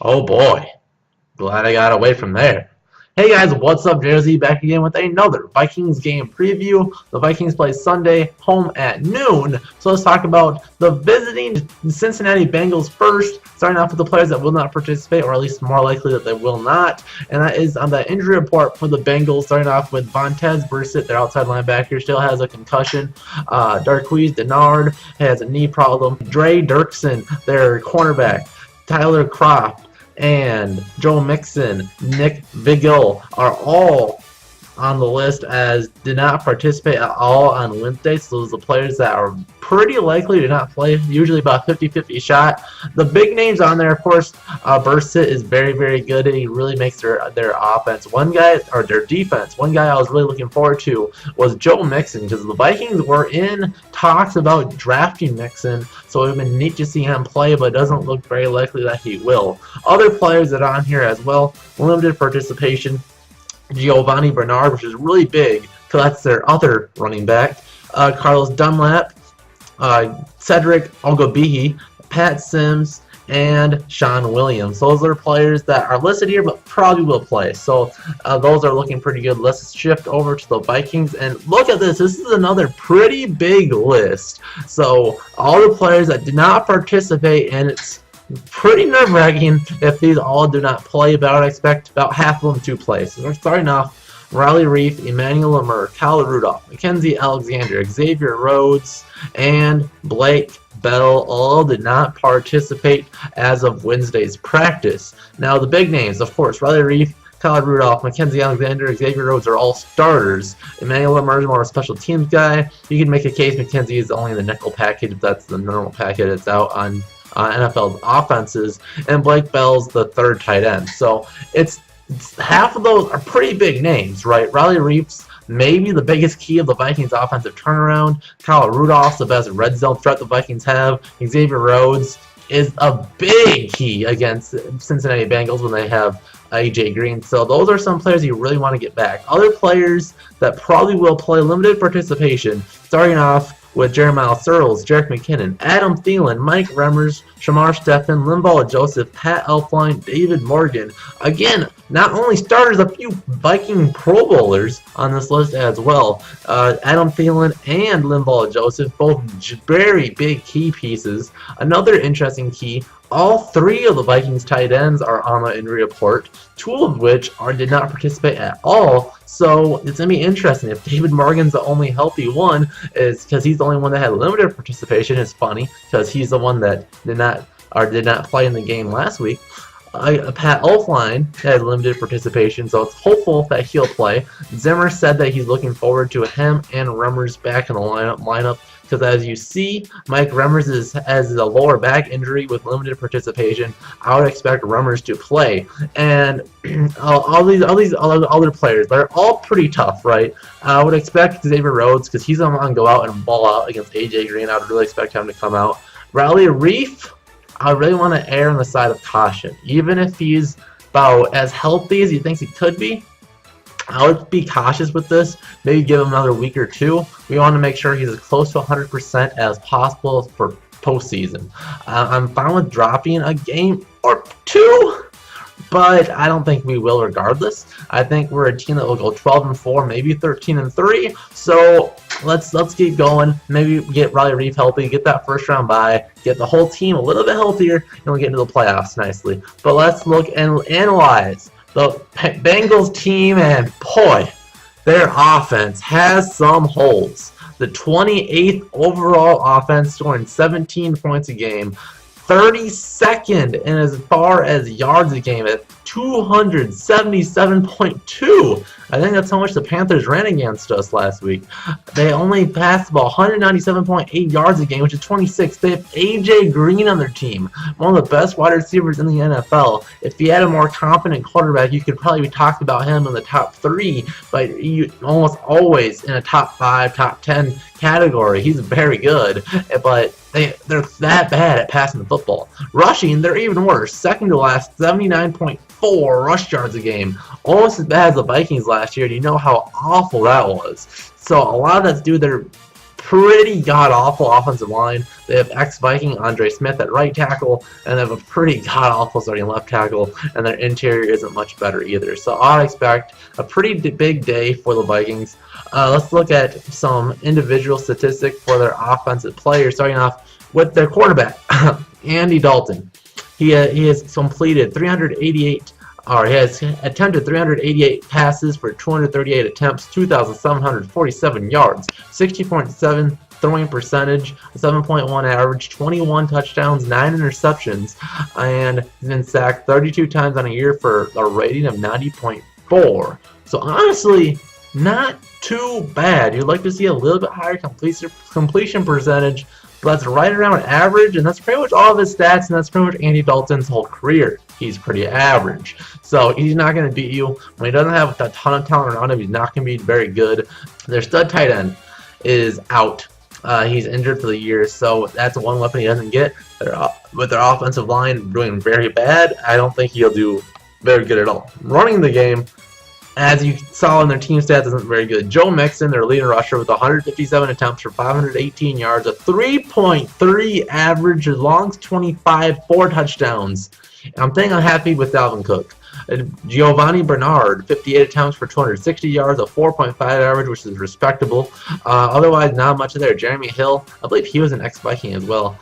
Oh boy, glad I got away from there. Hey guys, what's up? Jersey back again with another Vikings game preview. The Vikings play Sunday, home at noon. So let's talk about the visiting Cincinnati Bengals first, starting off with the players that will not participate, or at least more likely that they will not. And that is on the injury report for the Bengals, starting off with Vontez Bursitt, their outside linebacker, still has a concussion. Darqueze Dennard has a knee problem. Dre Dirksen, their cornerback. Tyler Croft, and Joe Mixon, Nick Vigil are all on the list as did not participate at all on Wednesday. So those are the players that are pretty likely to not play, usually about 50-50 shot. The big names on there, of course, Bursitt is very, very good. He really makes their offense. One guy, or their defense, one guy I was really looking forward to was Joe Mixon, because the Vikings were in talks about drafting Mixon, so it would have been neat to see him play, but it doesn't look very likely that he will. Other players that are on here as well, limited participation. Giovanni Bernard, which is really big, because that's their other running back. Carlos Dunlap, Cedric Ogbuehi, Pat Sims, and Sean Williams. Those are players that are listed here but probably will play. So those are looking pretty good. Let's shift over to the Vikings and look at this. This is another pretty big list. So all the players that did not participate, and it's pretty nerve-wracking if these all do not play, but I would expect about half of them to play. So we're starting off Riley Reef, Emmanuel Lemur, Kyle Rudolph, Mackenzie Alexander, Xavier Rhodes, and Blake Bell all did not participate as of Wednesday's practice. Now the big names, of course, Riley Reef, Kyle Rudolph, Mackenzie Alexander, Xavier Rhodes are all starters. Emmanuel Lemur is more of a special teams guy. You can make a case Mackenzie is only in the nickel package if that's the normal package that's out on NFL offenses, and Blake Bell's the third tight end. So it's half of those are pretty big names, right? Riley Reef's maybe the biggest key of the Vikings offensive turnaround. Kyle Rudolph's the best red zone threat the Vikings have. Xavier Rhodes is a big key against Cincinnati Bengals when they have AJ Green. So those are some players you really want to get back. Other players that probably will play limited participation, starting off with Jeremiah Searles, Jerick McKinnon, Adam Thielen, Mike Remmers, Shamar Stephen, Linval Joseph, Pat Elflein, David Morgan. Again, not only starters, a few Viking Pro Bowlers on this list as well. Adam Thielen and Linval Joseph, both very big key pieces. Another interesting key, all three of the Vikings tight ends are on the injury report, two of which did not participate at all. So it's going to be interesting. If David Morgan's the only healthy one, is because he's the only one that had limited participation. It's funny because he's the one that did not play in the game last week. Pat Elflein had limited participation, so it's hopeful that he'll play. Zimmer said that he's looking forward to him and Remmers back in the lineup. Because as you see, Mike Remmers has a lower back injury with limited participation. I would expect Remmers to play, and all these other players, they're all pretty tough, right? I would expect Xavier Rhodes, because he's going to go out and ball out against AJ Green. I would really expect him to come out. Riley Reef, I really want to err on the side of caution, even if he's about as healthy as he thinks he could be. I would be cautious with this, maybe give him another week or two. We want to make sure he's as close to 100% as possible for postseason. I'm fine with dropping a game or two, but I don't think we will regardless. I think we're a team that will go 12-4, maybe 13-3. So let's keep going. Maybe get Riley Reef healthy, get that first round bye, get the whole team a little bit healthier, and we'll get into the playoffs nicely. But let's look and analyze the Bengals team, and boy, their offense has some holes. The 28th overall offense, scoring 17 points a game. 32nd in as far as yards a game at 277.2. I think that's how much the Panthers ran against us last week. They only passed about 197.8 yards a game, which is 26th. They have AJ Green on their team, one of the best wide receivers in the NFL. If you had a more confident quarterback, you could probably be talking about him in the top 3, but you almost always in a top 5, top 10 category. He's very good, but they're that bad at passing the football. Rushing, they're even worse. Second to last, 79.4 rush yards a game. Almost as bad as the Vikings last year. Do you know how awful that was? So a lot of that's due to their pretty god-awful offensive line. They have ex-Viking Andre Smith at right tackle, and they have a pretty god-awful starting left tackle, and their interior isn't much better either. So I'd expect a pretty big day for the Vikings. Let's look at some individual statistics for their offensive players, starting off with their quarterback, Andy Dalton. He has completed 388, or he has attempted 388 passes for 238 attempts, 2,747 yards, 60.7 throwing percentage, 7.1 average, 21 touchdowns, 9 interceptions, and he's been sacked 32 times on a year for a rating of 90.4. So honestly, not too bad. You'd like to see a little bit higher completion percentage, but that's right around average, and that's pretty much all of his stats, and that's pretty much Andy Dalton's whole career. He's pretty average. So he's not going to beat you. When he doesn't have a ton of talent around him, he's not going to be very good. Their stud tight end is out. He's injured for the year, so that's one weapon he doesn't get. With their offensive line doing very bad, I don't think he'll do very good at all. Running the game, as you saw in their team stats, isn't very good. Joe Mixon, their leading rusher, with 157 attempts for 518 yards, a 3.3 average, as long as 25, 4 touchdowns. I'm happy with Dalvin Cook. Giovanni Bernard, 58 attempts for 260 yards, a 4.5 average, which is respectable. Otherwise, not much there. Jeremy Hill, I believe he was an ex-Viking as well.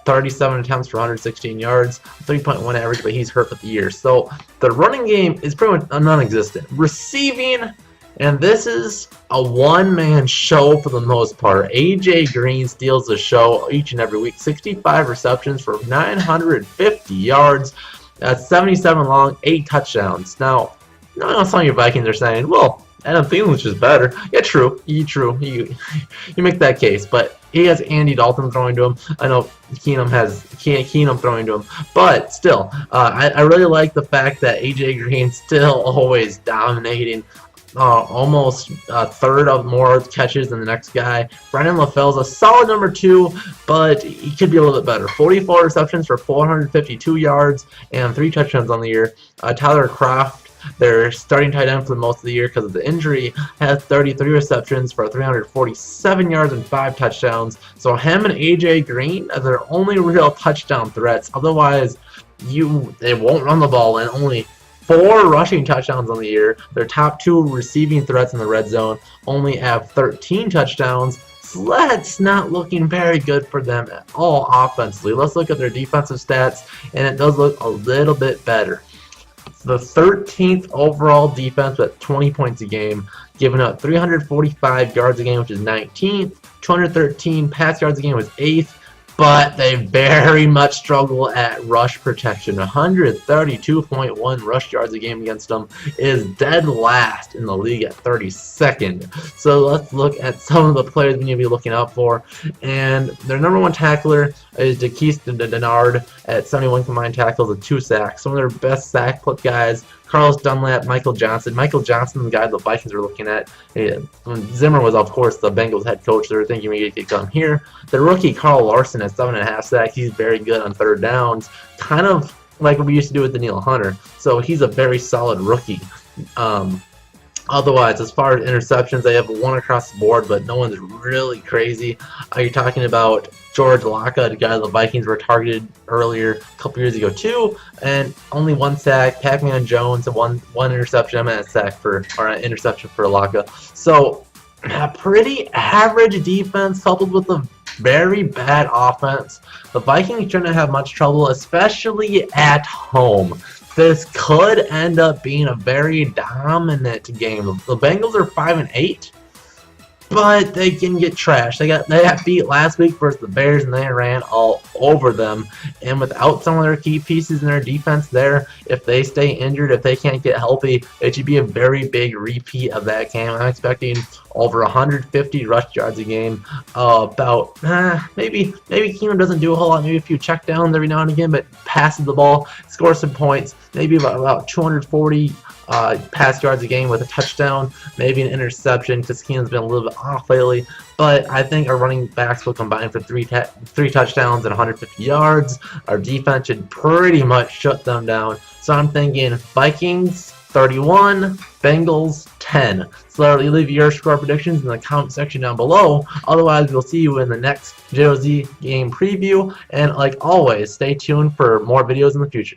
37 attempts for 116 yards, 3.1 average, but he's hurt for the year. So the running game is pretty much non-existent. Receiving, and this is a one-man show for the most part. A.J. Green steals the show each and every week. 65 receptions for 950 yards. 77 long, 8 touchdowns. Now, I know some of your Vikings are saying, well, Adam Thielen's just better. Yeah, true. You make that case, but he has Andy Dalton throwing to him. I know Keenum has Keenum throwing to him, but still, I really like the fact that A.J. Green's still always dominating. Almost a third of more catches than the next guy. Brandon LaFell's a solid number 2, but he could be a little bit better. 44 receptions for 452 yards and 3 touchdowns on the year. Tyler Kroft, their starting tight end for most of the year because of the injury, has 33 receptions for 347 yards and 5 touchdowns. So him and AJ Green are their only real touchdown threats. Otherwise, they won't run the ball, and only 4 rushing touchdowns on the year. Their top 2 receiving threats in the red zone only have 13 touchdowns. So that's not looking very good for them at all offensively. Let's look at their defensive stats, and it does look a little bit better. The 13th overall defense with 20 points a game, giving up 345 yards a game, which is 19th. 213 pass yards a game was 8th. But they very much struggle at rush protection. 132.1 rush yards a game against them is dead last in the league at 32nd. So let's look at some of the players we need to be looking out for. And their number 1 tackler is DeKeith Denard at 71 combined tackles and 2 sacks. Some of their best sack guys, Carlos Dunlap, Michael Johnson. Michael Johnson, the guy the Vikings were looking at. Zimmer was, of course, the Bengals head coach. They were thinking maybe he could come here. The rookie, Carl Larson, at 7.5 sacks. He's very good on third downs. Kind of like what we used to do with Daniil Hunter. So he's a very solid rookie. Otherwise, as far as interceptions, they have 1 across the board, but no one's really crazy. You're talking about George Laka, the guy the Vikings were targeted earlier a couple years ago too, and only 1 sack. Pac-Man Jones and one interception. I'm at an interception for Laka. So a pretty average defense coupled with a very bad offense. The Vikings shouldn't have much trouble, especially at home. This could end up being a very dominant game. The Bengals are 5-8, but they can get trashed. They got beat last week versus the Bears, and they ran all over them. And without some of their key pieces in their defense there, if they stay injured, if they can't get healthy, it should be a very big repeat of that game. I'm expecting over 150 rush yards a game. Maybe Keenum doesn't do a whole lot. Maybe a few checkdowns every now and again, but passes the ball, scores some points. Maybe about 240 pass yards a game with a touchdown, maybe an interception because Keenum's been a little bit off lately. But I think our running backs will combine for three touchdowns and 150 yards. Our defense should pretty much shut them down. So I'm thinking Vikings 31, Bengals 10. So leave your score predictions in the comment section down below. Otherwise, we'll see you in the next JOZ game preview. And like always, stay tuned for more videos in the future.